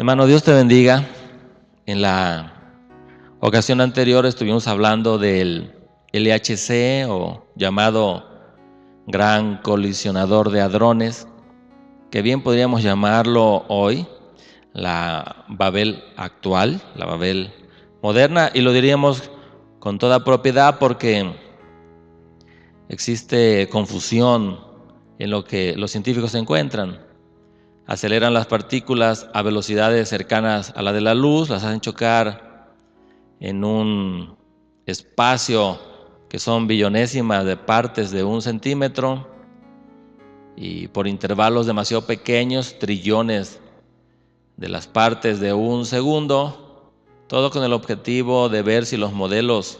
Hermano, Dios te bendiga. En la ocasión anterior estuvimos hablando del LHC, o llamado Gran Colisionador de Hadrones, que bien podríamos llamarlo hoy la Babel actual, la Babel moderna, y lo diríamos con toda propiedad porque existe confusión en lo que los científicos encuentran. Aceleran las partículas a velocidades cercanas a la de la luz, las hacen chocar en un espacio que son billonésimas de partes de un centímetro y por intervalos demasiado pequeños, trillones de las partes de un segundo, todo con el objetivo de ver si los modelos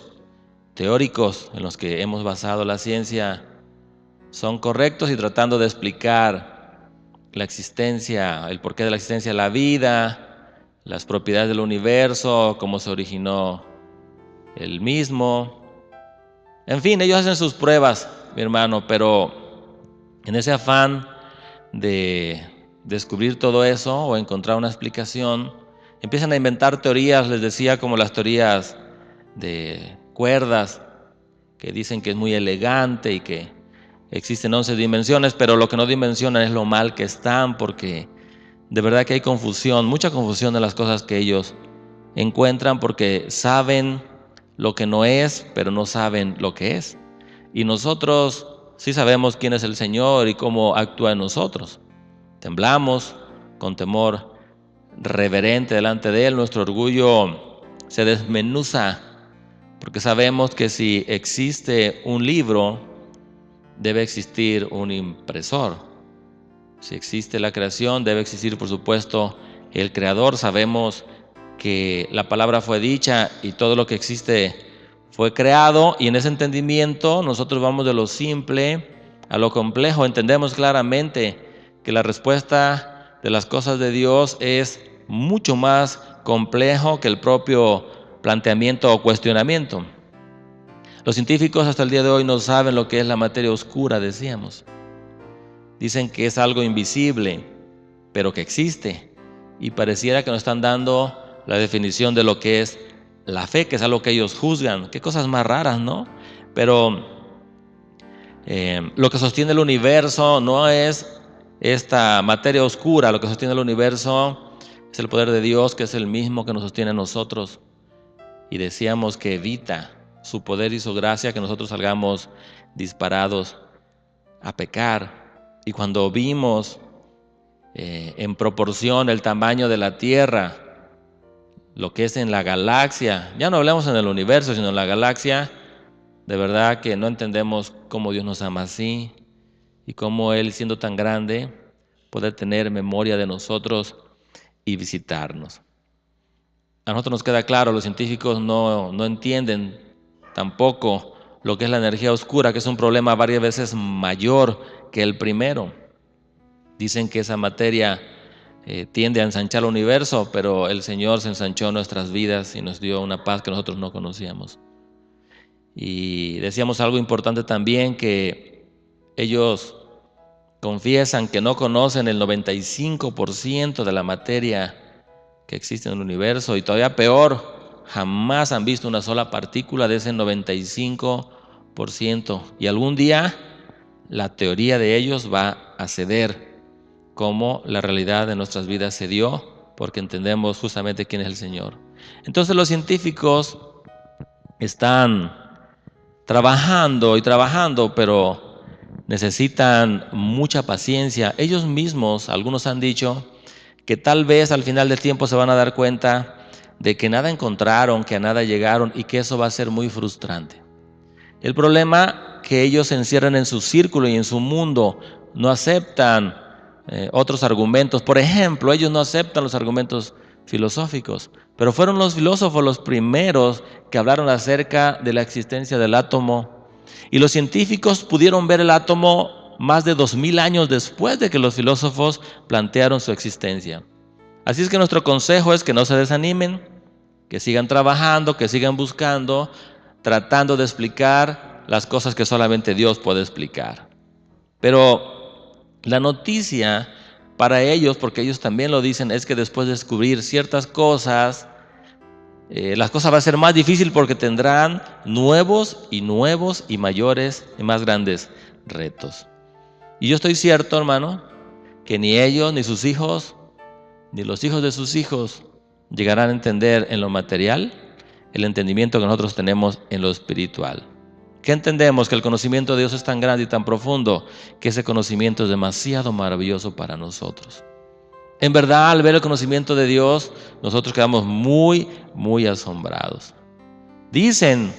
teóricos en los que hemos basado la ciencia son correctos y tratando de explicar la existencia, el porqué de la existencia de la vida, las propiedades del universo, cómo se originó el mismo. En fin, ellos hacen sus pruebas, mi hermano, pero en ese afán de descubrir todo eso o encontrar una explicación, empiezan a inventar teorías, les decía, como las teorías de cuerdas, que dicen que es muy elegante y que existen 11 dimensiones, pero lo que no dimensionan es lo mal que están, porque de verdad que hay confusión, mucha confusión en las cosas que ellos encuentran, porque saben lo que no es, pero no saben lo que es. Y nosotros sí sabemos quién es el Señor y cómo actúa en nosotros. Temblamos con temor reverente delante de Él, nuestro orgullo se desmenuza, porque sabemos que si existe un libro, debe existir un impresor. Si existe la creación, debe existir, por supuesto, el creador. Sabemos que la palabra fue dicha y todo lo que existe fue creado, y en ese entendimiento nosotros vamos de lo simple a lo complejo. Entendemos claramente que la respuesta de las cosas de Dios es mucho más complejo que el propio planteamiento o cuestionamiento. Los científicos hasta el día de hoy no saben lo que es la materia oscura, decíamos. Dicen que es algo invisible, pero que existe. Y pareciera que nos están dando la definición de lo que es la fe, que es algo que ellos juzgan. Qué cosas más raras, ¿no? Pero lo que sostiene el universo no es esta materia oscura. Lo que sostiene el universo es el poder de Dios, que es el mismo que nos sostiene a nosotros. Y decíamos que evita su poder y su gracia que nosotros salgamos disparados a pecar. Y cuando vimos en proporción el tamaño de la Tierra, lo que es en la galaxia, ya no hablamos en el universo, sino en la galaxia, de verdad que no entendemos cómo Dios nos ama así y cómo Él, siendo tan grande, puede tener memoria de nosotros y visitarnos. A nosotros nos queda claro, los científicos no entienden tampoco lo que es la energía oscura, que es un problema varias veces mayor que el primero. Dicen que esa materia tiende a ensanchar el universo, pero el Señor se ensanchó en nuestras vidas y nos dio una paz que nosotros no conocíamos. Y decíamos algo importante también, que ellos confiesan que no conocen el 95% de la materia que existe en el universo, y todavía peor, jamás han visto una sola partícula de ese 95%. Y algún día la teoría de ellos va a ceder, como la realidad de nuestras vidas se dio, porque entendemos justamente quién es el Señor. Entonces los científicos están trabajando y trabajando, pero necesitan mucha paciencia. Ellos mismos, algunos han dicho que tal vez al final del tiempo se van a dar cuenta de que nada encontraron, que a nada llegaron, y que eso va a ser muy frustrante. El problema, que ellos se encierran en su círculo y en su mundo, no aceptan otros argumentos. Por ejemplo, ellos no aceptan los argumentos filosóficos, pero fueron los filósofos los primeros que hablaron acerca de la existencia del átomo, y los científicos pudieron ver el átomo más de 2000 años después de que los filósofos plantearon su existencia. Así es que nuestro consejo es que no se desanimen, que sigan trabajando, que sigan buscando, tratando de explicar las cosas que solamente Dios puede explicar. Pero la noticia para ellos, porque ellos también lo dicen, es que después de descubrir ciertas cosas, las cosas van a ser más difíciles porque tendrán nuevos y mayores y más grandes retos. Y yo estoy cierto, hermano, que ni ellos, ni sus hijos, ni los hijos de sus hijos llegarán a entender en lo material el entendimiento que nosotros tenemos en lo espiritual. ¿Qué entendemos? Que el conocimiento de Dios es tan grande y tan profundo que ese conocimiento es demasiado maravilloso para nosotros. En verdad, al ver el conocimiento de Dios, nosotros quedamos muy asombrados. Dicen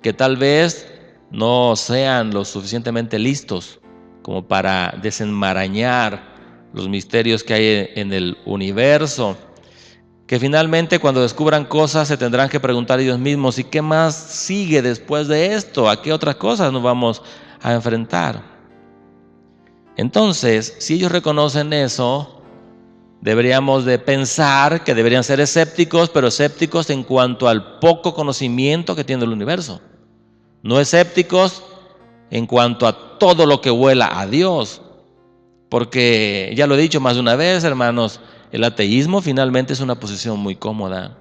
que tal vez no sean lo suficientemente listos como para desenmarañar los misterios que hay en el universo, que finalmente cuando descubran cosas se tendrán que preguntar ellos mismos, ¿y qué más sigue después de esto? ¿A qué otras cosas nos vamos a enfrentar? Entonces, si ellos reconocen eso, deberíamos de pensar que deberían ser escépticos, pero escépticos en cuanto al poco conocimiento que tiene el universo. No escépticos en cuanto a todo lo que huela a Dios. Porque ya lo he dicho más de una vez, hermanos, el ateísmo finalmente es una posición muy cómoda.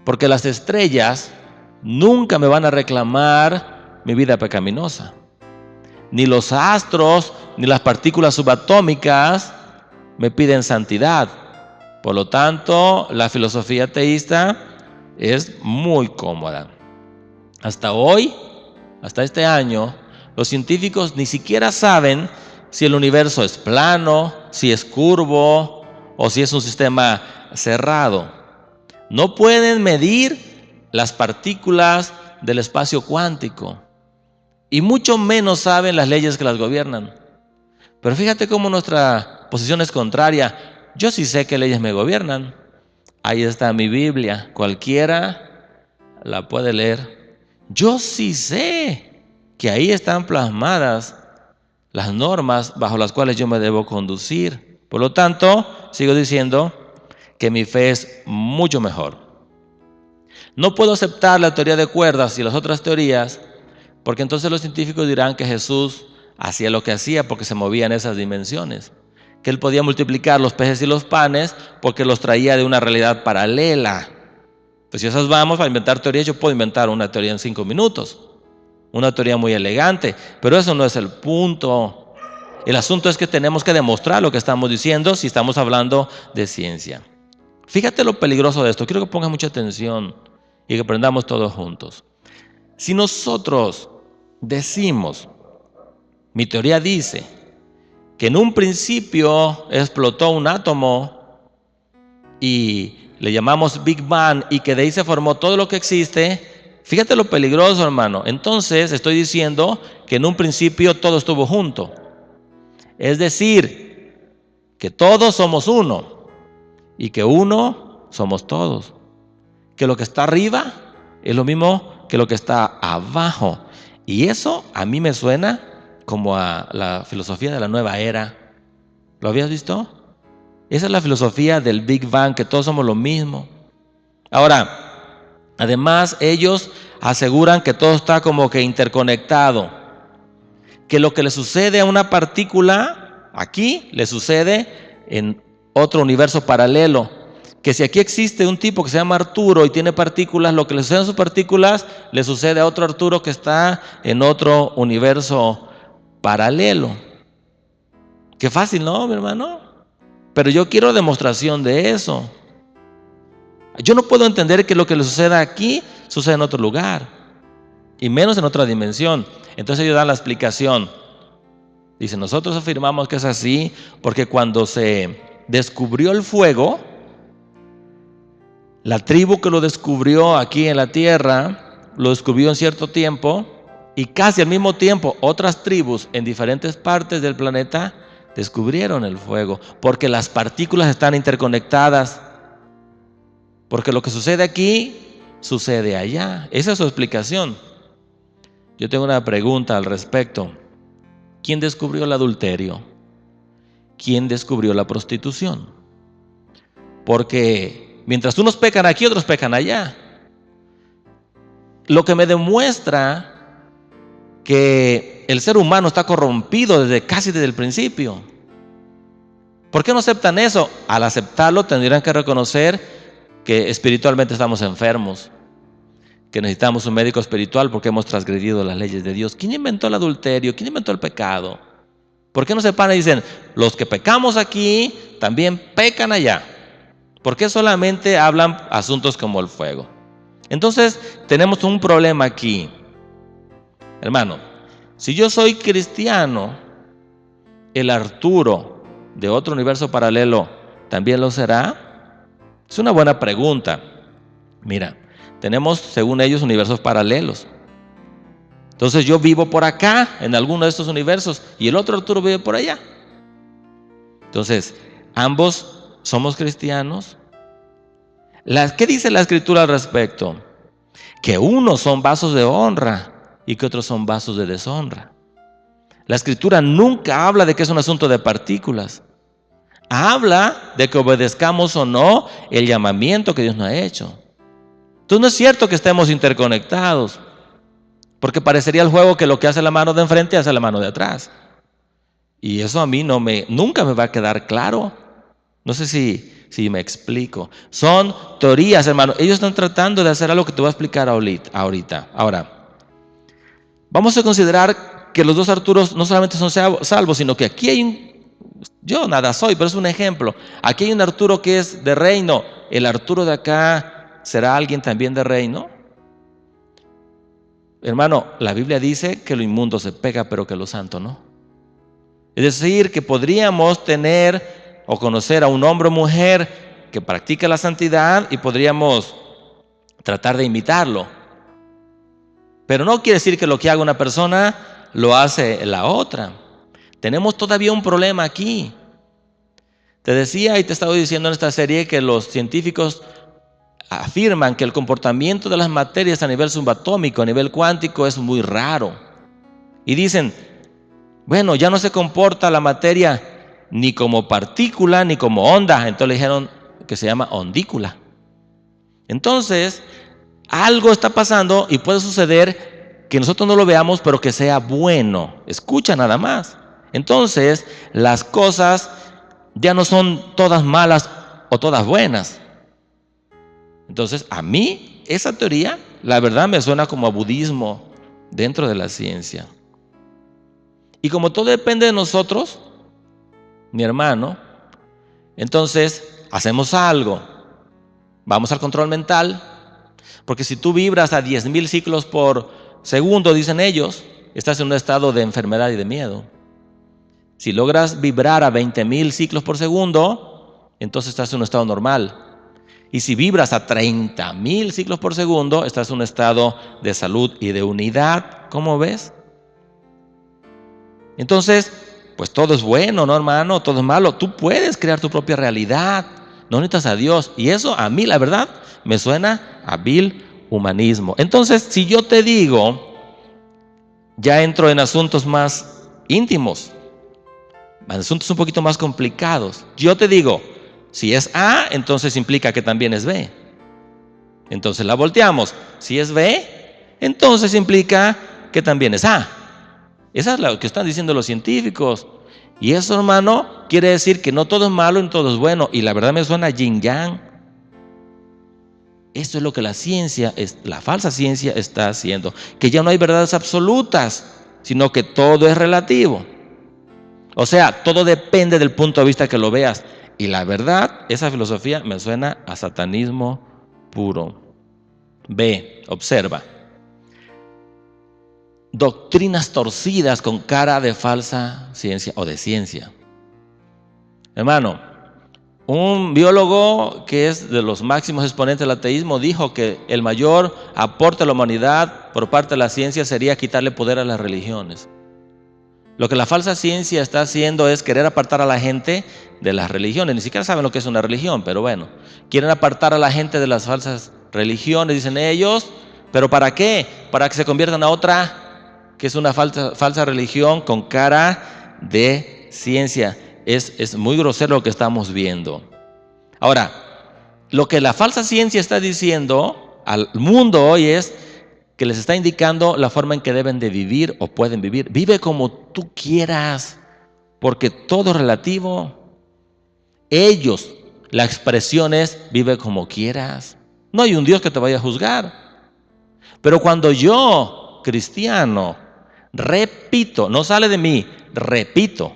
Porque las estrellas nunca me van a reclamar mi vida pecaminosa. Ni los astros, ni las partículas subatómicas me piden santidad. Por lo tanto, la filosofía ateísta es muy cómoda. Hasta hoy, hasta este año, los científicos ni siquiera saben si el universo es plano, si es curvo o si es un sistema cerrado. No pueden medir las partículas del espacio cuántico y mucho menos saben las leyes que las gobiernan. Pero fíjate cómo nuestra posición es contraria. Yo sí sé qué leyes me gobiernan. Ahí está mi Biblia. Cualquiera la puede leer. Yo sí sé que ahí están plasmadas las normas bajo las cuales yo me debo conducir. Por lo tanto, sigo diciendo que mi fe es mucho mejor. No puedo aceptar la teoría de cuerdas y las otras teorías, porque entonces los científicos dirán que Jesús hacía lo que hacía porque se movía en esas dimensiones, que Él podía multiplicar los peces y los panes porque los traía de una realidad paralela. Pues si esas vamos a inventar teorías, yo puedo inventar una teoría en 5 minutos, una teoría muy elegante, pero eso no es el punto. El asunto es que tenemos que demostrar lo que estamos diciendo si estamos hablando de ciencia. Fíjate lo peligroso de esto, quiero que pongas mucha atención y que aprendamos todos juntos. Si nosotros decimos, mi teoría dice que en un principio explotó un átomo y le llamamos Big Bang y que de ahí se formó todo lo que existe, fíjate lo peligroso, hermano. Entonces estoy diciendo que en un principio todo estuvo junto. Es decir, que todos somos uno y que uno somos todos. Que lo que está arriba es lo mismo que lo que está abajo. Y eso a mí me suena como a la filosofía de la nueva era. ¿Lo habías visto? Esa es la filosofía del Big Bang, que todos somos lo mismo. Ahora, además ellos aseguran que todo está como que interconectado. Que lo que le sucede a una partícula aquí, le sucede en otro universo paralelo. Que si aquí existe un tipo que se llama Arturo y tiene partículas, lo que le sucede a sus partículas le sucede a otro Arturo que está en otro universo paralelo. Qué fácil, ¿no, mi hermano? Pero yo quiero demostración de eso. Yo no puedo entender que lo que le suceda aquí sucede en otro lugar, y menos en otra dimensión. Entonces ellos dan la explicación. Dicen, nosotros afirmamos que es así porque cuando se descubrió el fuego, la tribu que lo descubrió aquí en la tierra, lo descubrió en cierto tiempo, y casi al mismo tiempo otras tribus en diferentes partes del planeta descubrieron el fuego, porque las partículas están interconectadas, porque lo que sucede aquí sucede allá. Esa es su explicación. Yo tengo una pregunta al respecto. ¿Quién descubrió el adulterio? ¿Quién descubrió la prostitución? Porque mientras unos pecan aquí, otros pecan allá. Lo que me demuestra que el ser humano está corrompido casi desde el principio. ¿Por qué no aceptan eso? Al aceptarlo tendrían que reconocer que espiritualmente estamos enfermos, que necesitamos un médico espiritual porque hemos transgredido las leyes de Dios. ¿Quién inventó el adulterio? ¿Quién inventó el pecado? ¿Por qué no se paran y dicen, los que pecamos aquí también pecan allá? ¿Por qué solamente hablan asuntos como el fuego? Entonces tenemos un problema aquí. Hermano, si yo soy cristiano, el Arturo de otro universo paralelo también lo será. Es una buena pregunta. Mira, tenemos según ellos universos paralelos. Entonces yo vivo por acá en alguno de estos universos y el otro Arturo vive por allá. Entonces, ambos somos cristianos. ¿Qué dice la Escritura al respecto? Que unos son vasos de honra y que otros son vasos de deshonra. La Escritura nunca habla de que es un asunto de partículas. Habla de que obedezcamos o no el llamamiento que Dios nos ha hecho. Entonces no es cierto que estemos interconectados, porque parecería el juego que lo que hace la mano de enfrente hace la mano de atrás. Y eso a mí nunca me va a quedar claro. No sé si me explico. Son teorías, hermano. Ellos están tratando de hacer algo que te voy a explicar ahorita. Ahora, vamos a considerar que los dos Arturos no solamente son salvos, sino que aquí hay yo nada soy, pero es un ejemplo. Aquí hay un Arturo que es de reino. ¿El Arturo de acá será alguien también de reino? Hermano, la Biblia dice que lo inmundo se pega, pero que lo santo no. Es decir, que podríamos tener o conocer a un hombre o mujer que practica la santidad y podríamos tratar de imitarlo. Pero no quiere decir que lo que haga una persona lo hace la otra. Tenemos todavía un problema aquí. Te decía y te estaba diciendo en esta serie que los científicos afirman que el comportamiento de las materias a nivel subatómico, a nivel cuántico, es muy raro. Y dicen, bueno, ya no se comporta la materia ni como partícula ni como onda. Entonces le dijeron que se llama ondícula. Entonces, algo está pasando y puede suceder que nosotros no lo veamos, pero que sea bueno. Escucha nada más. Entonces, las cosas ya no son todas malas o todas buenas. Entonces, a mí, esa teoría, la verdad me suena como a budismo dentro de la ciencia. Y como todo depende de nosotros, mi hermano, entonces hacemos algo. Vamos al control mental, porque si tú vibras a 10,000 ciclos por segundo, dicen ellos, estás en un estado de enfermedad y de miedo. Si logras vibrar a 20,000 ciclos por segundo, entonces estás en un estado normal. Y si vibras a 30,000 ciclos por segundo, estás en un estado de salud y de unidad. ¿Cómo ves? Entonces, pues todo es bueno, ¿no, hermano? Todo es malo. Tú puedes crear tu propia realidad. No necesitas a Dios. Y eso a mí, la verdad, me suena a vil humanismo. Entonces, si yo te digo, ya entro en asuntos más íntimos, asuntos un poquito más complicados. Yo te digo, si es A, entonces implica que también es B. Entonces la volteamos. Si es B, entonces implica que también es A. Esa es lo que están diciendo los científicos. Y eso, hermano, quiere decir que no todo es malo y todo es bueno. Y la verdad me suena yin-yang. Esto es lo que la ciencia, la falsa ciencia está haciendo. Que ya no hay verdades absolutas, sino que todo es relativo. O sea, todo depende del punto de vista que lo veas. Y la verdad, esa filosofía me suena a satanismo puro. Ve, observa. Doctrinas torcidas con cara de falsa ciencia o de ciencia. Hermano, un biólogo que es de los máximos exponentes del ateísmo dijo que el mayor aporte a la humanidad por parte de la ciencia sería quitarle poder a las religiones. Lo que la falsa ciencia está haciendo es querer apartar a la gente de las religiones. Ni siquiera saben lo que es una religión, pero bueno. Quieren apartar a la gente de las falsas religiones, dicen ellos. ¿Pero para qué? Para que se conviertan a otra, que es una falsa religión con cara de ciencia. Es muy grosero lo que estamos viendo. Ahora, lo que la falsa ciencia está diciendo al mundo hoy es que les está indicando la forma en que deben de vivir o pueden vivir. Vive como tú quieras, porque todo es relativo. Ellos, la expresión es, vive como quieras. No hay un Dios que te vaya a juzgar. Pero cuando yo, cristiano, repito, no sale de mí, repito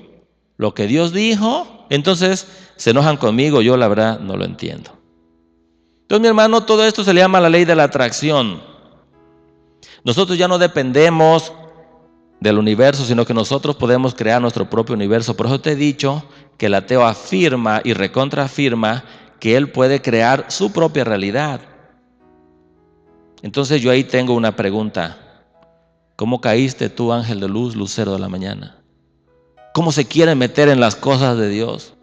lo que Dios dijo, entonces se enojan conmigo, yo la verdad no lo entiendo. Entonces, mi hermano, todo esto se le llama la ley de la atracción. Nosotros ya no dependemos del universo, sino que nosotros podemos crear nuestro propio universo. Por eso te he dicho que el ateo afirma y recontraafirma que él puede crear su propia realidad. Entonces yo ahí tengo una pregunta. ¿Cómo caíste tú, ángel de luz, lucero de la mañana? ¿Cómo se quieren meter en las cosas de Dios?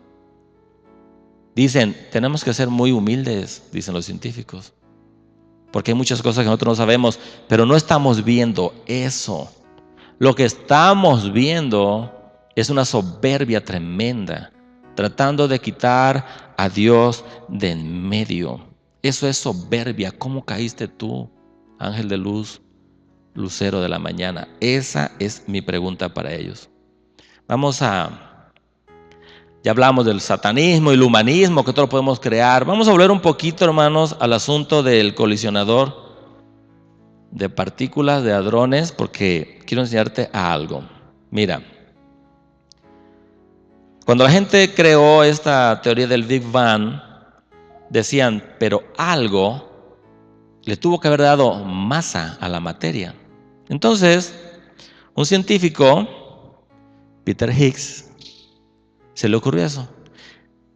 Dicen, tenemos que ser muy humildes, dicen los científicos, porque hay muchas cosas que nosotros no sabemos, pero no estamos viendo eso. Lo que estamos viendo es una soberbia tremenda, tratando de quitar a Dios de en medio. Eso es soberbia. ¿Cómo caíste tú, ángel de luz, lucero de la mañana? Esa es mi pregunta para ellos. Ya hablamos del satanismo y el humanismo, que todo lo podemos crear. Vamos a volver un poquito, hermanos, al asunto del colisionador de partículas, de hadrones, porque quiero enseñarte algo. Mira, cuando la gente creó esta teoría del Big Bang, decían, pero algo le tuvo que haber dado masa a la materia. Entonces, un científico, Peter Higgs, se le ocurrió eso.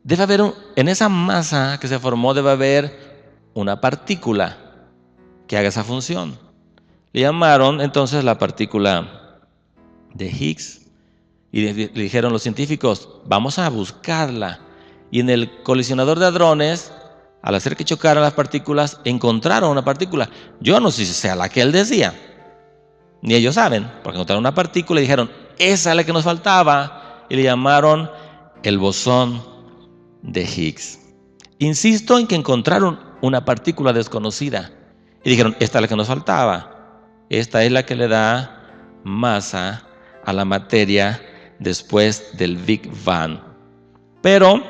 Debe haber, en esa masa que se formó, debe haber una partícula que haga esa función. Le llamaron entonces la partícula de Higgs. Y le dijeron los científicos, vamos a buscarla. Y en el colisionador de hadrones, al hacer que chocaran las partículas, encontraron una partícula. Yo no sé si sea la que él decía, ni ellos saben, porque encontraron una partícula y dijeron, esa es la que nos faltaba. Y le llamaron el bosón de Higgs. Insisto en que encontraron una partícula desconocida y dijeron, esta es la que nos faltaba. Esta es la que le da masa a la materia después del Big Bang. Pero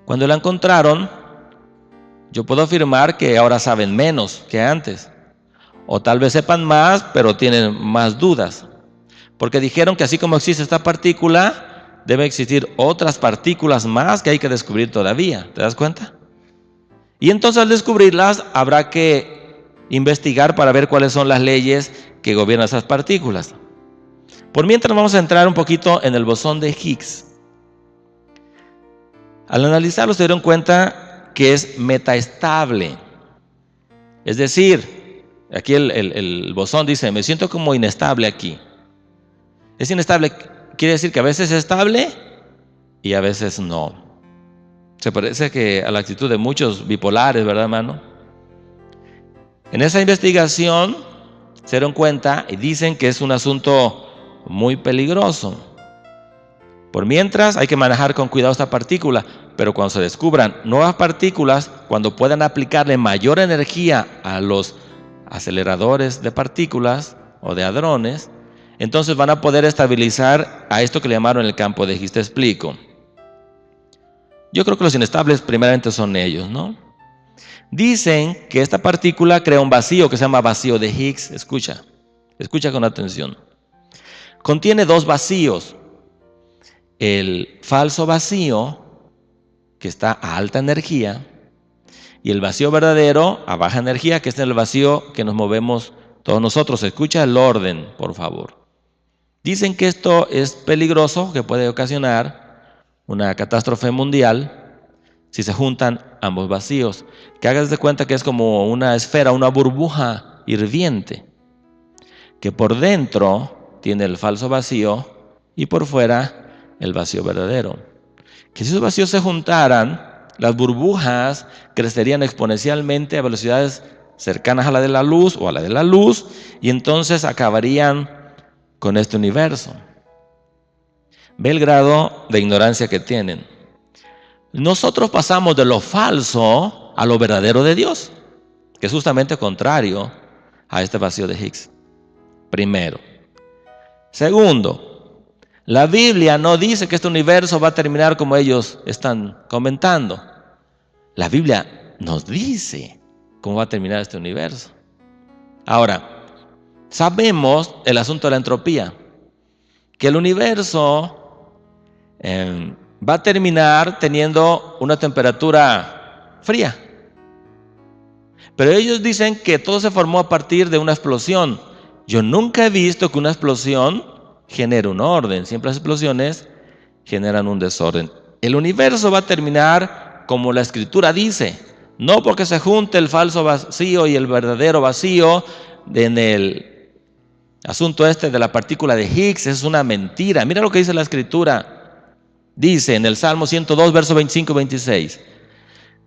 cuando la encontraron, yo puedo afirmar que ahora saben menos que antes. O tal vez sepan más, pero tienen más dudas. Porque dijeron que así como existe esta partícula, deben existir otras partículas más que hay que descubrir todavía. ¿Te das cuenta? Y entonces al descubrirlas habrá que investigar para ver cuáles son las leyes que gobiernan esas partículas. Por mientras vamos a entrar un poquito en el bosón de Higgs. Al analizarlo se dieron cuenta que es metaestable. Es decir, aquí el bosón dice, me siento como inestable aquí. Es inestable, quiere decir que a veces es estable y a veces no. Se parece que a la actitud de muchos bipolares, ¿verdad, hermano? En esa investigación se dieron cuenta y dicen que es un asunto muy peligroso. Por mientras hay que manejar con cuidado esta partícula, pero cuando se descubran nuevas partículas, cuando puedan aplicarle mayor energía a los aceleradores de partículas o de hadrones, entonces van a poder estabilizar a esto que le llamaron el campo de Higgs. Te explico. Yo creo que los inestables primeramente son ellos, ¿no? Dicen que esta partícula crea un vacío que se llama vacío de Higgs. Escucha con atención. Contiene dos vacíos. El falso vacío, que está a alta energía, y el vacío verdadero a baja energía, que es el vacío que nos movemos todos nosotros. Escucha el orden, por favor. Dicen que esto es peligroso, que puede ocasionar una catástrofe mundial si se juntan ambos vacíos. Que hagas de cuenta que es como una esfera, una burbuja hirviente, que por dentro tiene el falso vacío y por fuera el vacío verdadero. Que si esos vacíos se juntaran, las burbujas crecerían exponencialmente a velocidades cercanas a la de la luz o a la de la luz, y entonces acabarían con este universo. Ve el grado de ignorancia que tienen. Nosotros pasamos de lo falso a lo verdadero de Dios, que es justamente contrario a este vacío de Higgs. Primero. Segundo, La Biblia no dice que este universo va a terminar como ellos están comentando. La Biblia nos dice cómo va a terminar este universo. Ahora, sabemos el asunto de la entropía, que el universo va a terminar teniendo una temperatura fría. Pero ellos dicen que todo se formó a partir de una explosión. Yo nunca he visto que una explosión genere un orden. Siempre las explosiones generan un desorden. El universo va a terminar como la Escritura dice. No porque se junte el falso vacío y el verdadero vacío en el asunto este de la partícula de Higgs. Es una mentira. Mira lo que dice la Escritura. Dice en el Salmo 102, versos 25 y 26.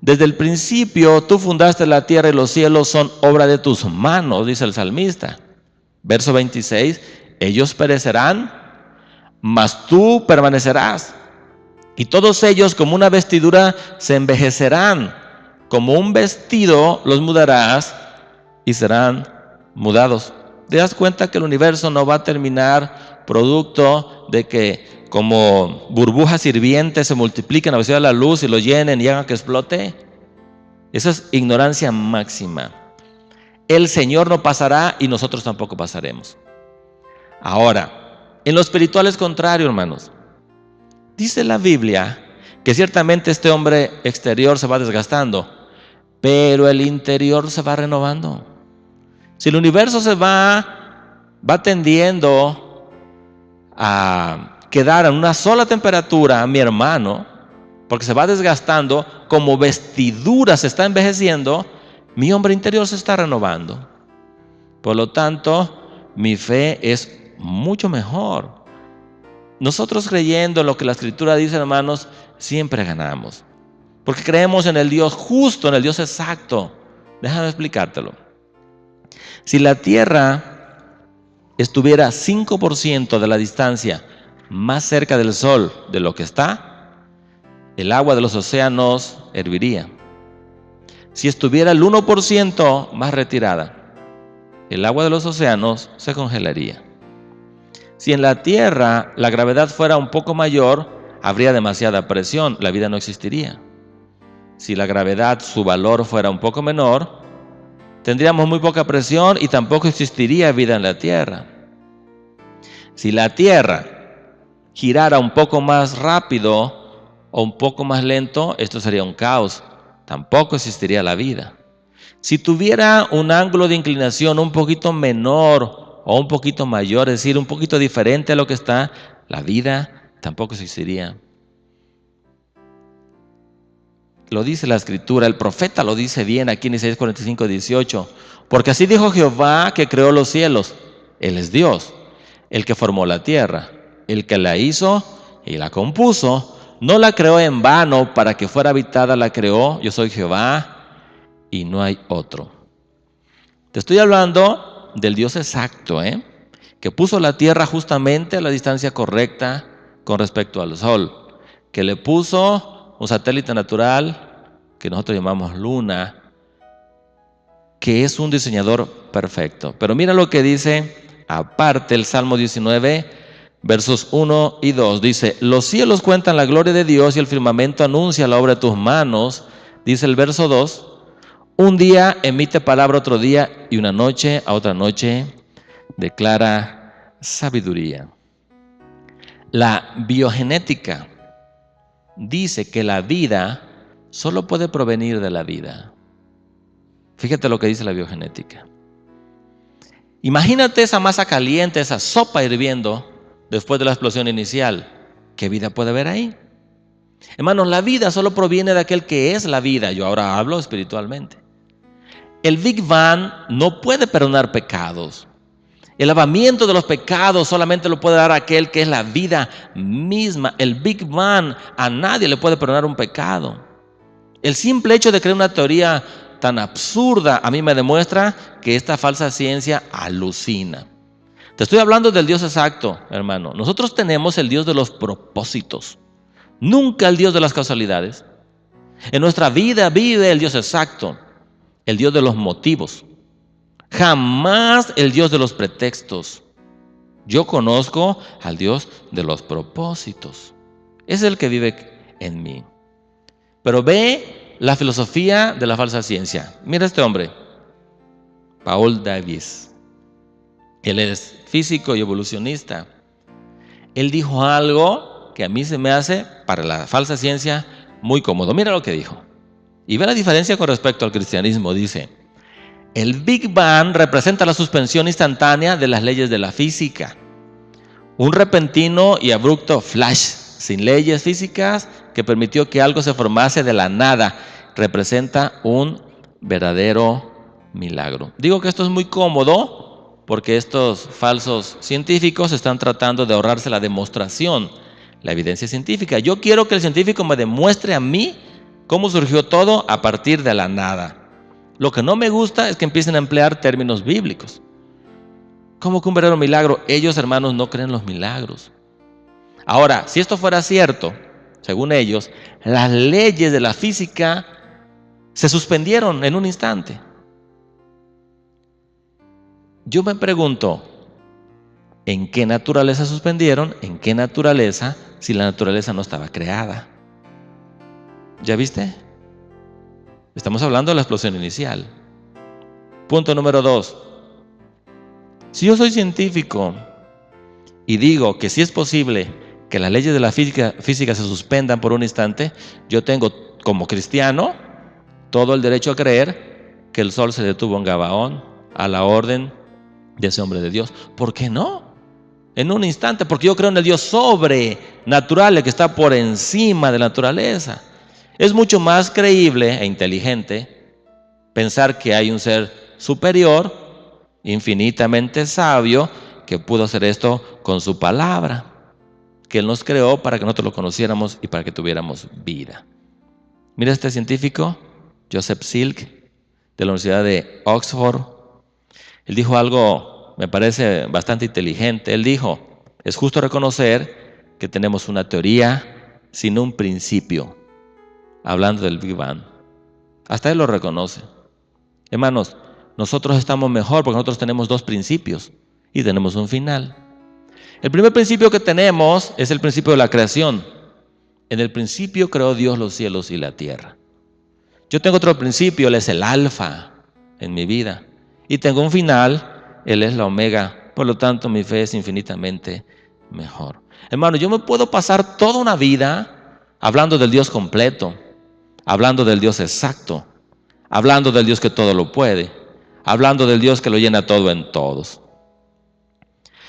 Desde el principio tú fundaste la tierra y los cielos son obra de tus manos, dice el salmista. Verso 26, ellos perecerán, mas tú permanecerás. Y todos ellos como una vestidura se envejecerán. Como un vestido los mudarás y serán mudados. ¿Te das cuenta que el universo no va a terminar producto de que como burbujas hirvientes se multipliquen a la velocidad de la luz y lo llenen y hagan que explote? Esa es ignorancia máxima. El Señor no pasará y nosotros tampoco pasaremos. Ahora, en lo espiritual es contrario, hermanos. Dice la Biblia que ciertamente este hombre exterior se va desgastando, pero el interior se va renovando. Si el universo se va tendiendo a quedar en una sola temperatura, mi hermano, porque se va desgastando, como vestidura se está envejeciendo, mi hombre interior se está renovando. Por lo tanto, mi fe es mucho mejor. Nosotros creyendo en lo que la Escritura dice, hermanos, siempre ganamos. Porque creemos en el Dios justo, en el Dios exacto. Déjame explicártelo. Si la Tierra estuviera 5% de la distancia más cerca del Sol de lo que está, el agua de los océanos herviría. Si estuviera el 1% más retirada, el agua de los océanos se congelaría. Si en la Tierra la gravedad fuera un poco mayor, habría demasiada presión, la vida no existiría. Si la gravedad, su valor fuera un poco menor, tendríamos muy poca presión y tampoco existiría vida en la Tierra. Si la Tierra girara un poco más rápido o un poco más lento, esto sería un caos. Tampoco existiría la vida. Si tuviera un ángulo de inclinación un poquito menor o un poquito mayor, es decir, un poquito diferente a lo que está, la vida tampoco existiría. Lo dice la Escritura, el profeta lo dice bien aquí en Isaías 45, 18. Porque así dijo Jehová que creó los cielos. Él es Dios, el que formó la tierra, el que la hizo y la compuso. No la creó en vano, para que fuera habitada la creó. Yo soy Jehová y no hay otro. Te estoy hablando del Dios exacto, que puso la tierra justamente a la distancia correcta con respecto al sol, que le puso un satélite natural que nosotros llamamos luna, que es un diseñador perfecto. Pero mira lo que dice aparte el Salmo 19, versos 1 y 2, dice: los cielos cuentan la gloria de Dios y el firmamento anuncia la obra de tus manos. Dice el verso 2, un día emite palabra a otro día y una noche a otra noche declara sabiduría. La biogenética dice que la vida solo puede provenir de la vida. Fíjate lo que dice la biogenética. Imagínate esa masa caliente, esa sopa hirviendo después de la explosión inicial. ¿Qué vida puede haber ahí? Hermanos, la vida solo proviene de aquel que es la vida. Yo ahora hablo espiritualmente. El Big Bang no puede perdonar pecados. El lavamiento de los pecados solamente lo puede dar aquel que es la vida misma. El Big Bang a nadie le puede perdonar un pecado. El simple hecho de creer una teoría tan absurda a mí me demuestra que esta falsa ciencia alucina. Te estoy hablando del Dios exacto, hermano. Nosotros tenemos el Dios de los propósitos, nunca el Dios de las causalidades. En nuestra vida vive el Dios exacto, el Dios de los motivos, jamás el Dios de los pretextos. Yo conozco al Dios de los propósitos. Es el que vive en mí. Pero ve la filosofía de la falsa ciencia. Mira este hombre, Paul Davies. Él es físico y evolucionista. Él dijo algo que a mí se me hace, para la falsa ciencia, muy cómodo. Mira lo que dijo. Y ve la diferencia con respecto al cristianismo. Dice: el Big Bang representa la suspensión instantánea de las leyes de la física. Un repentino y abrupto flash sin leyes físicas que permitió que algo se formase de la nada. Representa un verdadero milagro. Digo que esto es muy cómodo porque estos falsos científicos están tratando de ahorrarse la demostración, la evidencia científica. Yo quiero que el científico me demuestre a mí cómo surgió todo a partir de la nada. Lo que no me gusta es que empiecen a emplear términos bíblicos. ¿Cómo que un verdadero milagro? Ellos, hermanos, no creen los milagros. Ahora, si esto fuera cierto, según ellos, las leyes de la física se suspendieron en un instante. Yo me pregunto, ¿en qué naturaleza suspendieron? ¿En qué naturaleza si la naturaleza no estaba creada? ¿Ya viste? Estamos hablando de la explosión inicial. Punto número 2. Si yo soy científico y digo que sí es posible que las leyes de la física se suspendan por un instante, yo tengo, como cristiano, todo el derecho a creer que el sol se detuvo en Gabaón a la orden de ese hombre de Dios. ¿Por qué no? En un instante, porque yo creo en el Dios sobrenatural, el que está por encima de la naturaleza. Es mucho más creíble e inteligente pensar que hay un ser superior, infinitamente sabio, que pudo hacer esto con su palabra, que Él nos creó para que nosotros lo conociéramos y para que tuviéramos vida. Mira este científico, Joseph Silk, de la Universidad de Oxford. Él dijo algo, me parece bastante inteligente. Él dijo: es justo reconocer que tenemos una teoría sin un principio, hablando del Big Bang. Hasta él lo reconoce. Hermanos, nosotros estamos mejor porque nosotros tenemos dos principios y tenemos un final. El primer principio que tenemos es el principio de la creación. En el principio creó Dios los cielos y la tierra. Yo tengo otro principio, Él es el alfa en mi vida. Y tengo un final, Él es la omega. Por lo tanto, mi fe es infinitamente mejor. Hermano, yo me puedo pasar toda una vida hablando del Dios completo, hablando del Dios exacto, hablando del Dios que todo lo puede, hablando del Dios que lo llena todo en todos.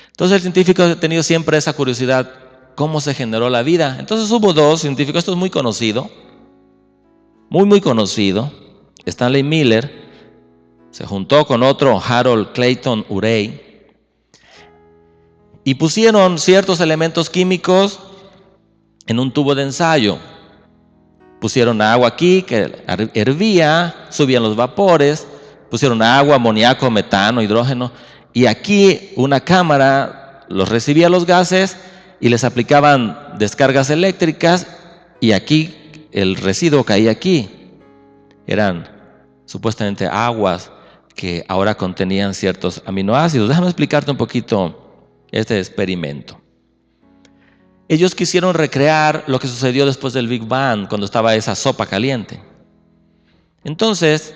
Entonces el científico ha tenido siempre esa curiosidad, ¿cómo se generó la vida? Entonces hubo dos científicos, esto es muy conocido, muy conocido. Stanley Miller se juntó con otro, Harold Clayton Urey, y pusieron ciertos elementos químicos en un tubo de ensayo. Pusieron agua aquí que hervía, subían los vapores, pusieron agua, amoníaco, metano, hidrógeno, y aquí una cámara los recibía los gases y les aplicaban descargas eléctricas, y aquí el residuo caía aquí. Eran supuestamente aguas que ahora contenían ciertos aminoácidos. Déjame explicarte un poquito este experimento. Ellos quisieron recrear lo que sucedió después del Big Bang, cuando estaba esa sopa caliente. Entonces,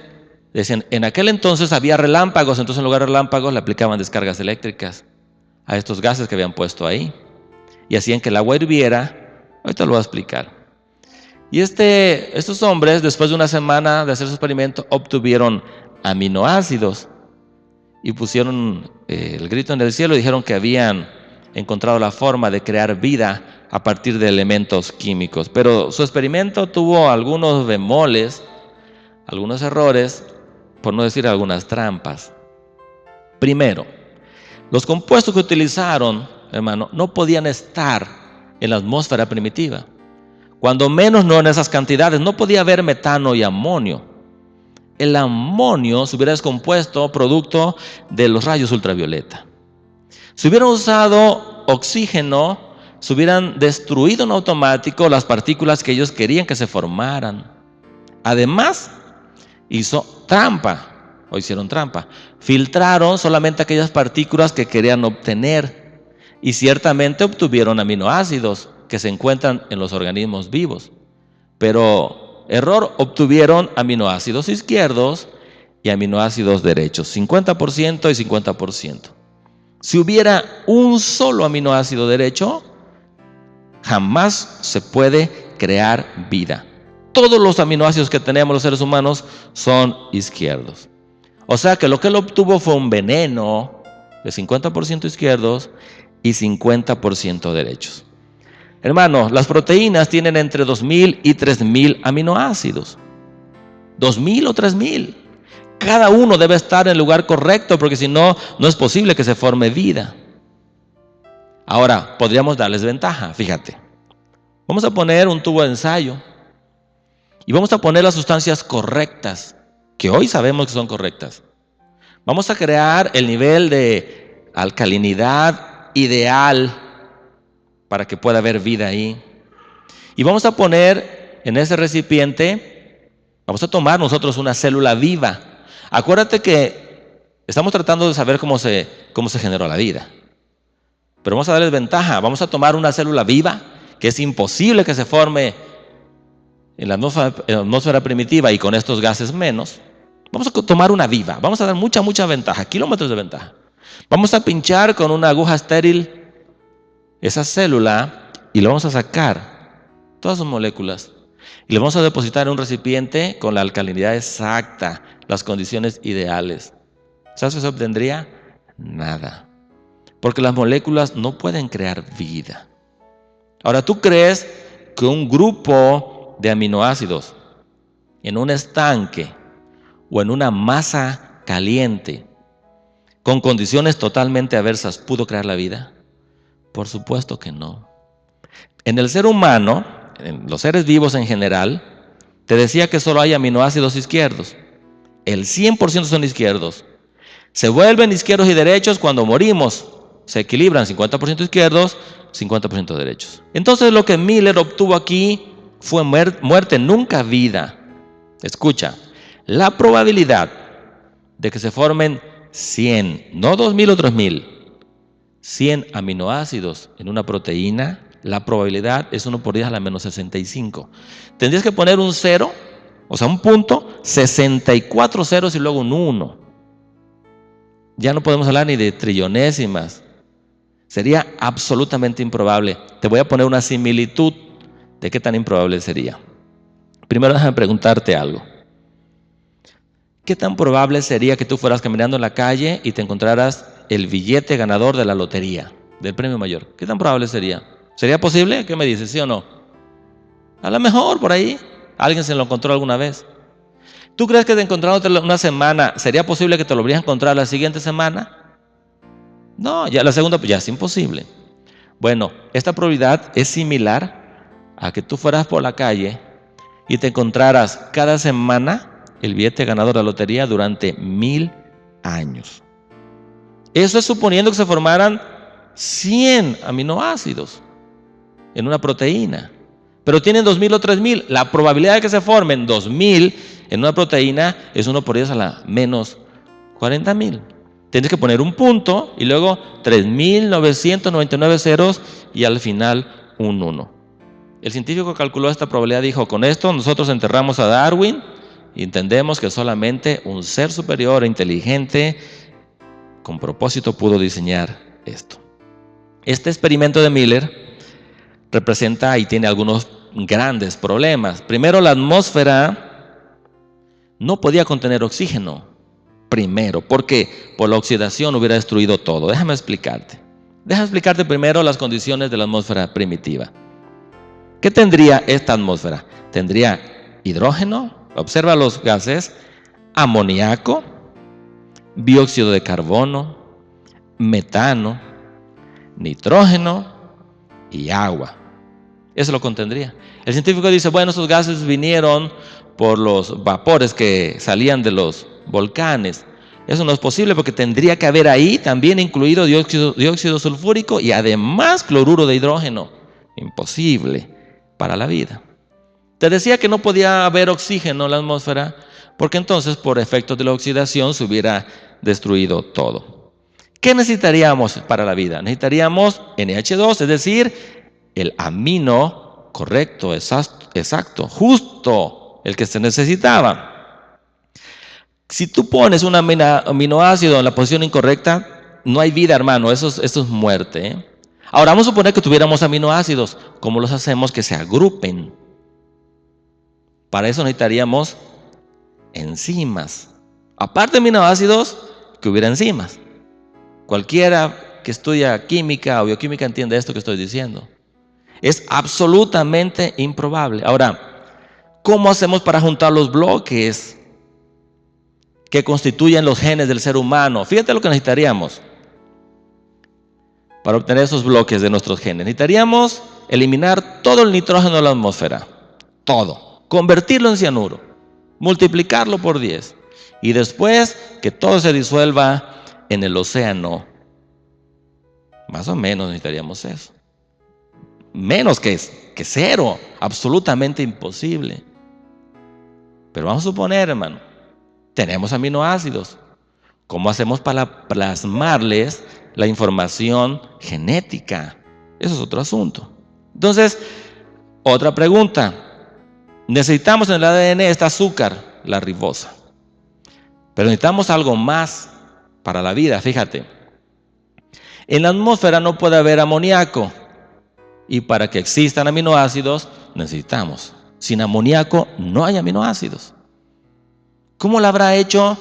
decían, en aquel entonces había relámpagos, entonces en lugar de relámpagos le aplicaban descargas eléctricas a estos gases que habían puesto ahí, y hacían que el agua hirviera. Ahorita lo voy a explicar. Y estos hombres, después de una semana de hacer su experimento, obtuvieron aminoácidos y pusieron el grito en el cielo y dijeron que habían encontrado la forma de crear vida a partir de elementos químicos. Pero su experimento tuvo algunos bemoles, algunos errores, por no decir algunas trampas. Primero, los compuestos que utilizaron, hermano, no podían estar en la atmósfera primitiva. Cuando menos no en esas cantidades. No podía haber metano y amonio. El amonio se hubiera descompuesto producto de los rayos ultravioleta. Si hubieran usado oxígeno, se hubieran destruido en automático las partículas que ellos querían que se formaran. Además, hicieron trampa. Filtraron solamente aquellas partículas que querían obtener. y ciertamente obtuvieron aminoácidos que se encuentran en los organismos vivos. Pero, error, obtuvieron aminoácidos izquierdos y aminoácidos derechos, 50% y 50%. Si hubiera un solo aminoácido derecho, jamás se puede crear vida. Todos los aminoácidos que tenemos los seres humanos son izquierdos. O sea que lo que él obtuvo fue un veneno de 50% izquierdos y 50% derechos. Hermanos, las proteínas tienen entre 2000 y 3000 aminoácidos. 2000 o 3000. Cada uno debe estar en el lugar correcto, porque si no, no es posible que se forme vida. Ahora, podríamos darles ventaja, fíjate. Vamos a poner un tubo de ensayo y vamos a poner las sustancias correctas, que hoy sabemos que son correctas. Vamos a crear el nivel de alcalinidad ideal para que pueda haber vida ahí. Y vamos a poner en ese recipiente, vamos a tomar nosotros una célula viva. Acuérdate que estamos tratando de saber cómo se generó la vida. Pero vamos a darles ventaja. Vamos a tomar una célula viva, que es imposible que se forme en la atmósfera primitiva y con estos gases menos. Vamos a tomar una viva. Vamos a dar mucha ventaja, kilómetros de ventaja. Vamos a pinchar con una aguja estéril esa célula y le vamos a sacar todas sus moléculas y le vamos a depositar en un recipiente con la alcalinidad exacta, las condiciones ideales. ¿Sabes qué se obtendría? Nada. Porque las moléculas no pueden crear vida. Ahora, ¿tú crees que un grupo de aminoácidos en un estanque o en una masa caliente con condiciones totalmente adversas pudo crear la vida? Por supuesto que no. En el ser humano, en los seres vivos en general, te decía que solo hay aminoácidos izquierdos. El 100% son izquierdos. Se vuelven izquierdos y derechos cuando morimos. Se equilibran 50% izquierdos, 50% derechos. Entonces lo que Miller obtuvo aquí fue muerte, nunca vida. Escucha, la probabilidad de que se formen 100, no 2000 o 3000, 100 aminoácidos en una proteína, la probabilidad es 1 por 10 a la menos 65. Tendrías que poner un 0, o sea un punto, 64 ceros y luego un 1. Ya no podemos hablar ni de trillonésimas. Sería absolutamente improbable. Te voy a poner una similitud de qué tan improbable sería. Primero déjame preguntarte algo. ¿Qué tan probable sería que tú fueras caminando en la calle y te encontraras el billete ganador de la lotería, del premio mayor? ¿Qué tan probable sería? ¿Sería posible? ¿Qué me dices? ¿Sí o no? A lo mejor por ahí alguien se lo encontró alguna vez. ¿Tú crees que de encontrándotelo una semana sería posible que te lo volvieras a encontrar la siguiente semana? No, ya la segunda pues ya es imposible. Bueno, esta probabilidad es similar a que tú fueras por la calle y te encontraras cada semana el billete ganador de la lotería durante 1000 años. Eso es suponiendo que se formaran 100 aminoácidos en una proteína. Pero tienen 2000 o 3000. La probabilidad de que se formen 2000 en una proteína es 1 por 10 a la menos 40,000. Tienes que poner un punto y luego 3999 ceros y al final un 1. El científico calculó esta probabilidad, dijo, con esto nosotros enterramos a Darwin y entendemos que solamente un ser superior e inteligente con propósito pudo diseñar esto. Este experimento de Miller representa y tiene algunos grandes problemas. Primero, la atmósfera no podía contener oxígeno. Primero, porque por la oxidación hubiera destruido todo. Déjame explicarte primero las condiciones de la atmósfera primitiva. ¿Qué tendría esta atmósfera? Tendría hidrógeno, observa los gases, amoníaco, dióxido de carbono, metano, nitrógeno y agua. Eso lo contendría. El científico dice, bueno, esos gases vinieron por los vapores que salían de los volcanes. Eso no es posible porque tendría que haber ahí también incluido dióxido sulfúrico y además cloruro de hidrógeno. Imposible para la vida. Te decía que no podía haber oxígeno en la atmósfera porque entonces por efectos de la oxidación se hubiera destruido todo. ¿Qué necesitaríamos para la vida? Necesitaríamos NH2, es decir, el amino correcto, exacto, justo, el que se necesitaba. Si tú pones un aminoácido en la posición incorrecta, no hay vida, hermano, eso es muerte, ¿eh? Ahora vamos a suponer que tuviéramos aminoácidos. ¿Cómo los hacemos que se agrupen? Para eso necesitaríamos enzimas. Aparte de aminoácidos, que hubiera enzimas. Cualquiera que estudia química o bioquímica entiende esto que estoy diciendo. Es absolutamente improbable. Ahora, ¿cómo hacemos para juntar los bloques que constituyen los genes del ser humano? Fíjate lo que necesitaríamos para obtener esos bloques de nuestros genes. Necesitaríamos eliminar todo el nitrógeno de la atmósfera. Todo. Convertirlo en cianuro. Multiplicarlo por 10. Y después que todo se disuelva en el océano. Más o menos necesitaríamos eso. Menos que cero. Absolutamente imposible. Pero vamos a suponer, hermano, tenemos aminoácidos. ¿Cómo hacemos para plasmarles la información genética? Eso es otro asunto. Entonces, otra pregunta. Necesitamos en el ADN este azúcar, la ribosa. Pero necesitamos algo más para la vida, fíjate. En la atmósfera no puede haber amoníaco. Y para que existan aminoácidos, necesitamos. Sin amoníaco no hay aminoácidos. ¿Cómo lo habrá hecho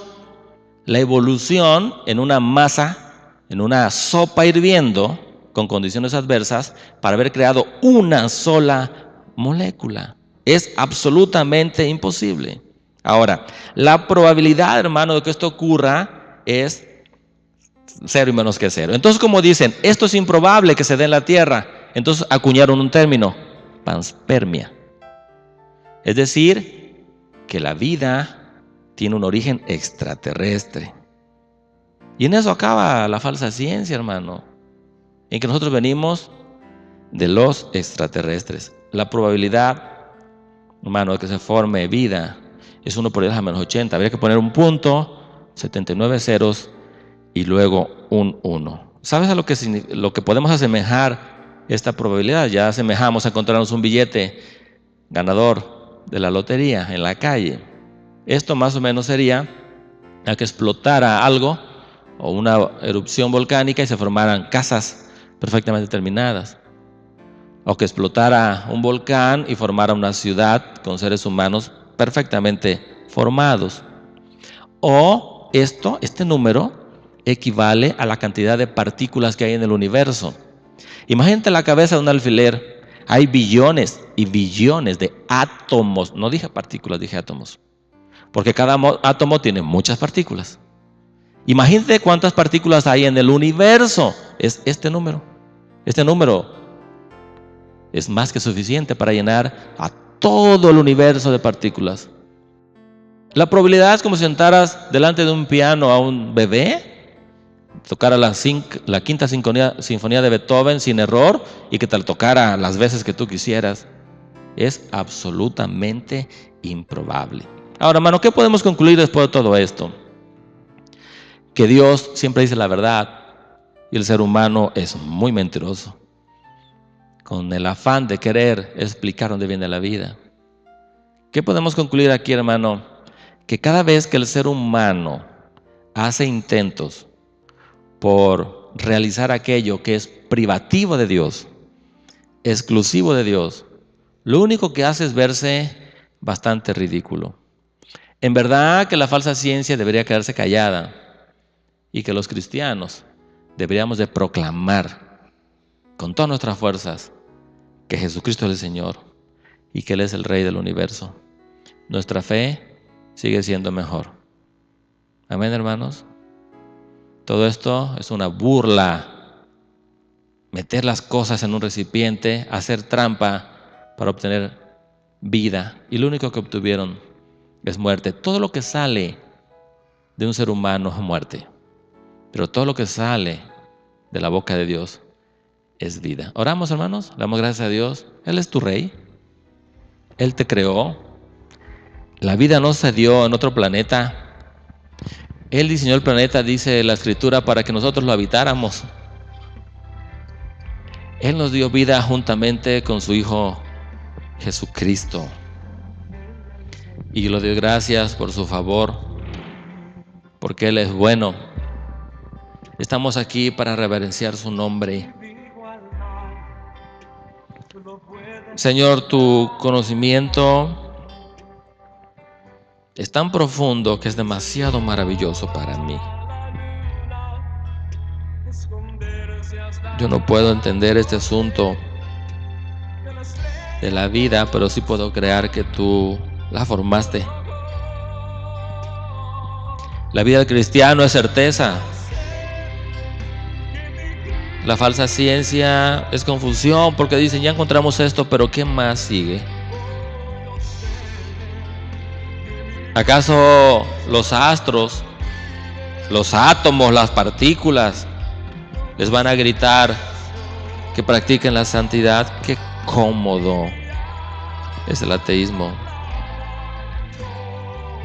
la evolución en una masa, en una sopa hirviendo, con condiciones adversas, para haber creado una sola molécula? Es absolutamente imposible. Ahora, la probabilidad, hermano, de que esto ocurra es 0 y menos que 0. Entonces, como dicen, esto es improbable que se dé en la Tierra, entonces acuñaron un término, panspermia. Es decir, que la vida tiene un origen extraterrestre. Y en eso acaba la falsa ciencia, hermano, en que nosotros venimos de los extraterrestres. La probabilidad, hermano, de que se forme vida es 1 por 10 a menos 80. Habría que poner un punto, 79 ceros y luego un 1. ¿Sabes a lo que podemos asemejar esta probabilidad? Ya asemejamos a encontrarnos un billete ganador de la lotería en la calle. Esto más o menos sería a que explotara algo o una erupción volcánica y se formaran casas perfectamente terminadas. O que explotara un volcán y formara una ciudad con seres humanos perfectamente formados. O este número equivale a la cantidad de partículas que hay en el universo. Imagínate la cabeza de un alfiler. Hay billones y billones de átomos. No dije partículas, dije átomos. Porque cada átomo tiene muchas partículas. Imagínate cuántas partículas hay en el universo. Es este número. Este número es más que suficiente para llenar a todo el universo de partículas. La probabilidad es como si sentaras delante de un piano a un bebé, tocara la quinta sinfonía de Beethoven sin error y que te la tocara las veces que tú quisieras. Es absolutamente improbable. Ahora, hermano, ¿qué podemos concluir después de todo esto? Que Dios siempre dice la verdad y el ser humano es muy mentiroso, con el afán de querer explicar dónde viene la vida. ¿Qué podemos concluir aquí, hermano? Que cada vez que el ser humano hace intentos por realizar aquello que es privativo de Dios, exclusivo de Dios, lo único que hace es verse bastante ridículo. En verdad que la falsa ciencia debería quedarse callada y que los cristianos deberíamos de proclamar con todas nuestras fuerzas que Jesucristo es el Señor y que Él es el Rey del universo. Nuestra fe sigue siendo mejor. Amén, hermanos. Todo esto es una burla. Meter las cosas en un recipiente, hacer trampa para obtener vida. Y lo único que obtuvieron es muerte. Todo lo que sale de un ser humano es muerte. Pero todo lo que sale de la boca de Dios es vida. Oramos, hermanos. Le damos gracias a Dios. Él es tu Rey. Él te creó. La vida no se dio en otro planeta Él diseñó el planeta, dice la Escritura, para que nosotros lo habitáramos. Él nos dio vida juntamente con su Hijo Jesucristo. Y yo le doy gracias por su favor, porque Él es bueno. Estamos aquí para reverenciar su nombre. Señor, tu conocimiento es tan profundo que es demasiado maravilloso para mí. Yo no puedo entender este asunto de la vida, pero sí puedo creer que tú la formaste. La vida del cristiano es certeza. La falsa ciencia es confusión porque dicen, ya encontramos esto, pero ¿qué más sigue? ¿Acaso los astros, los átomos, las partículas les van a gritar que practiquen la santidad? Qué cómodo es el ateísmo.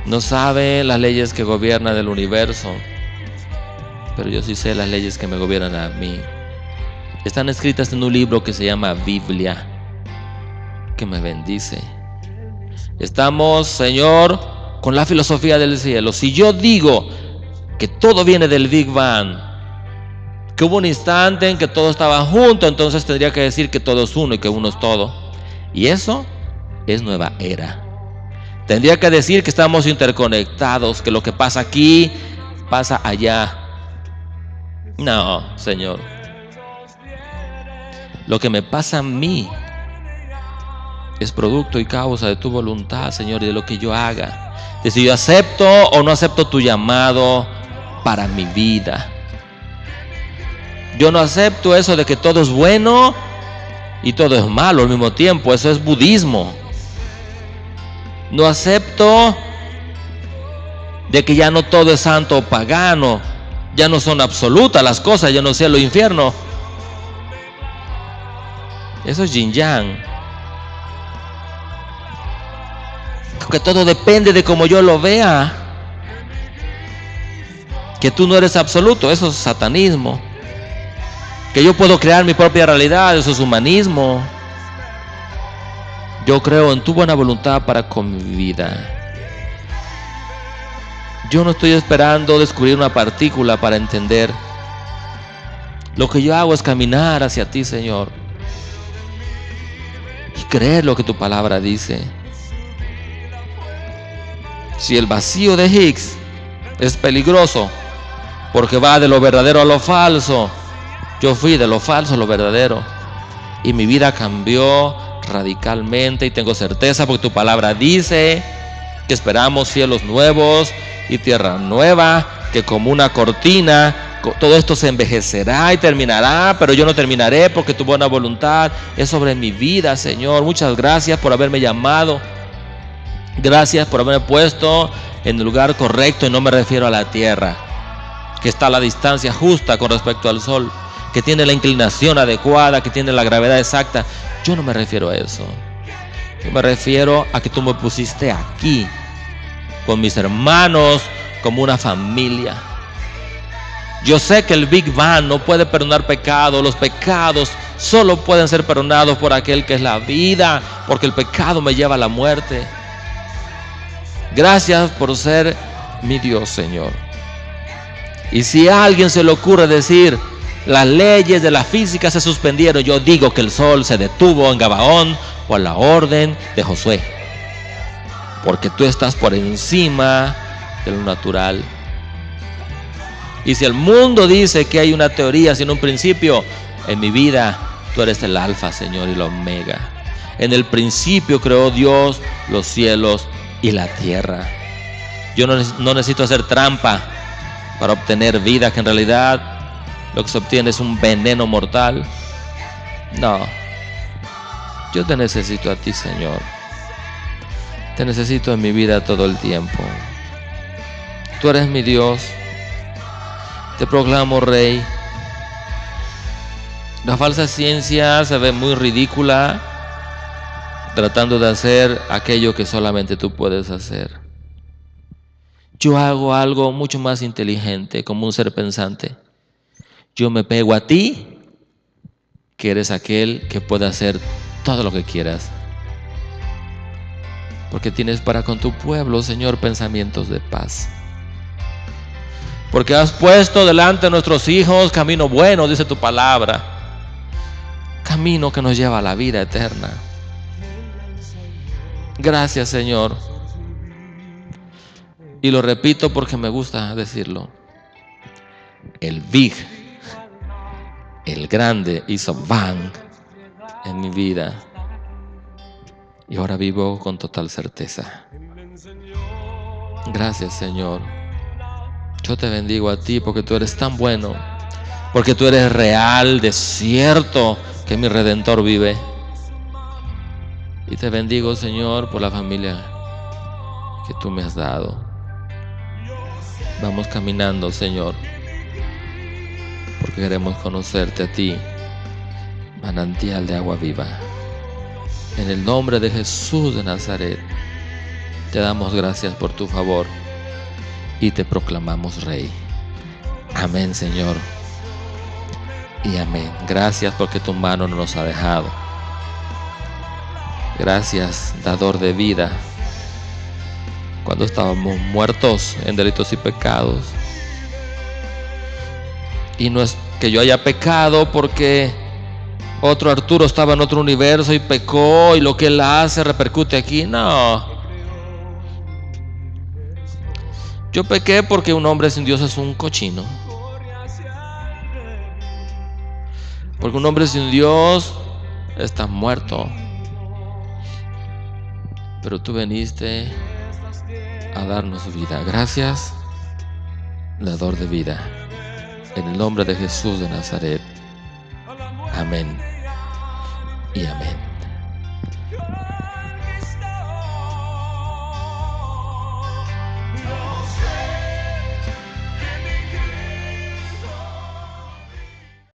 No sabe las leyes que gobiernan el universo, pero yo sí sé las leyes que me gobiernan a mí. Están escritas en un libro que se llama Biblia, que me bendice. Estamos, Señor, con la filosofía del cielo. Si yo digo que todo viene del Big Bang, que hubo un instante en que todo estaba junto, entonces tendría que decir que todo es uno y que uno es todo. Y eso es nueva era. Tendría que decir que estamos interconectados, que lo que pasa aquí pasa allá. No, Señor. Lo que me pasa a mí es producto y causa de tu voluntad, Señor, y de lo que yo haga. De si yo acepto o no acepto tu llamado para mi vida. Yo no acepto eso de que todo es bueno y todo es malo al mismo tiempo. Eso es budismo. No acepto de que ya no todo es santo o pagano. Ya no son absolutas las cosas, ya no sea lo infierno. Eso es yin yang. Que todo depende de cómo yo lo vea. Que tú no eres absoluto, eso es satanismo. Que yo puedo crear mi propia realidad, eso es humanismo. Yo creo en tu buena voluntad para con mi vida. Yo no estoy esperando descubrir una partícula para entender. Lo que yo hago es caminar hacia ti, Señor, y creer lo que tu palabra dice. Si el vacío de Higgs es peligroso porque va de lo verdadero a lo falso, yo fui de lo falso a lo verdadero y mi vida cambió radicalmente y tengo certeza porque tu palabra dice que esperamos cielos nuevos y tierra nueva, que como una cortina todo esto se envejecerá y terminará, pero yo no terminaré porque tu buena voluntad es sobre mi vida, Señor. Muchas gracias por haberme llamado. Gracias por haberme puesto en el lugar correcto, y no me refiero a la tierra, que está a la distancia justa con respecto al sol, que tiene la inclinación adecuada, que tiene la gravedad exacta. Yo no me refiero a eso. Yo me refiero a que tú me pusiste aquí, con mis hermanos, como una familia. Yo sé que el Big Bang no puede perdonar pecados. Los pecados solo pueden ser perdonados por aquel que es la vida, porque el pecado me lleva a la muerte. Gracias por ser mi Dios, Señor. Y si a alguien se le ocurre decir las leyes de la física se suspendieron, yo digo que el sol se detuvo en Gabaón por la orden de Josué, porque tú estás por encima de lo natural. Y si el mundo dice que hay una teoría sin un principio, en mi vida tú eres el alfa, Señor, y el omega. En el principio creó Dios los cielos y la tierra. Yo no necesito hacer trampa para obtener vida, que en realidad lo que se obtiene es un veneno mortal. No, yo te necesito a ti, Señor. Te necesito en mi vida todo el tiempo. Tú eres mi Dios. Te proclamo Rey. La falsa ciencia se ve muy ridícula tratando de hacer aquello que solamente tú puedes hacer. Yo hago algo mucho más inteligente como un ser pensante. Yo me pego a ti, que eres aquel que puede hacer todo lo que quieras. Porque tienes para con tu pueblo, Señor, pensamientos de paz. Porque has puesto delante de nuestros hijos camino bueno, dice tu palabra. Camino que nos lleva a la vida eterna. Gracias, Señor. Y lo repito porque me gusta decirlo. El Big, el grande, hizo bang en mi vida. Y ahora vivo con total certeza. Gracias, Señor. Yo te bendigo a ti porque tú eres tan bueno. Porque tú eres real, de cierto que mi Redentor vive. Y te bendigo, Señor, por la familia que tú me has dado. Vamos caminando, Señor, porque queremos conocerte a ti, manantial de agua viva. En el nombre de Jesús de Nazaret, te damos gracias por tu favor y te proclamamos Rey. Amén, Señor. Y amén. Gracias porque tu mano no nos ha dejado. Gracias, dador de vida. Cuando estábamos muertos en delitos y pecados. Y no es que yo haya pecado porque otro Arturo estaba en otro universo y pecó y lo que él hace repercute aquí. No. Yo pequé porque un hombre sin Dios es un cochino. Porque un hombre sin Dios está muerto. Pero tú viniste a darnos vida. Gracias, dador de vida. En el nombre de Jesús de Nazaret. Amén y amén.